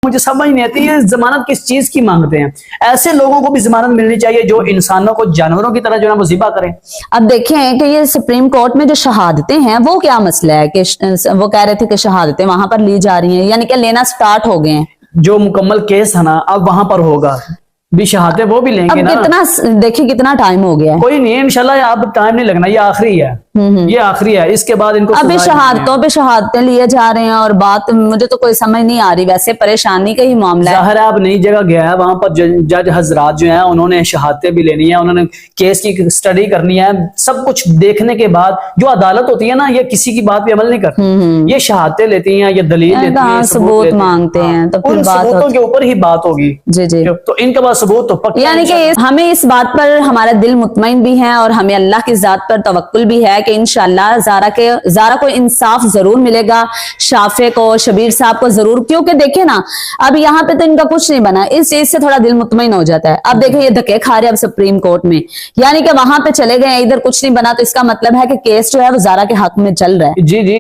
मुझे समझ नहीं आती ये जमानत किस चीज की मांगते हैं। ऐसे लोगों को भी जमानत मिलनी चाहिए जो इंसानों को जानवरों की तरह जो है वो ज़िबा करें। अब देखें कि ये सुप्रीम कोर्ट में जो शहादतें हैं वो क्या मसला है कि वो कह रहे थे कि शहादतें वहां पर ली जा रही हैं, यानी कि लेना स्टार्ट हो गए हैं। जो मुकम्मल केस है ना अब वहां पर होगा भी शहादतें वो भी लेंगे अब ना। कितना देखिए कितना टाइम हो गया है। कोई नहीं इंशाल्लाह अब टाइम नहीं लगना, ये आखिरी है, ये आखिरी है, इसके बाद इनको अभी सजा देनी है। शहादतों पे शहादतें लिए जा रहे हैं और बात मुझे तो कोई समझ नहीं आ रही। वैसे परेशानी का ही मामला है। जाहिर है अब नई जगह गया है, वहां पर जज हजरात जो हैं उन्होंने शहादतें भी लेनी है, उन्होंने केस की स्टडी करनी है, सब कुछ देखने के बाद जो अदालत होती है ना ये किसी की बात पे अमल नहीं करती, ये शहादतें लेती हैं, ये दलील लेती हैं, सबूत मांगते हैं, तो फिर उन बात सबूतों के ऊपर ही बात होगी। जी जी। तो इनके पास सबूत तो पक्का यानी कि हमें इस बात पर हमारा दिल मुतमईन भी है और हमें अल्लाह की जात पर तवक्कुल भी है कि इंशाअल्लाह ज़ारा को इंसाफ जरूर मिलेगा, शाफे को, शबीर साहब को जरूर। क्योंकि देखे ना अब यहाँ पे तो इनका कुछ नहीं बना, इस चीज से थोड़ा दिल मुतमईन हो जाता है। अब देखे ये धक्के खा रहे अब सुप्रीम कोर्ट में, यानी कि वहां पे चले गए, इधर कुछ नहीं बना, तो इसका मतलब है कि केस जो है वो ज़ारा के हक में चल रहा है। जी जी।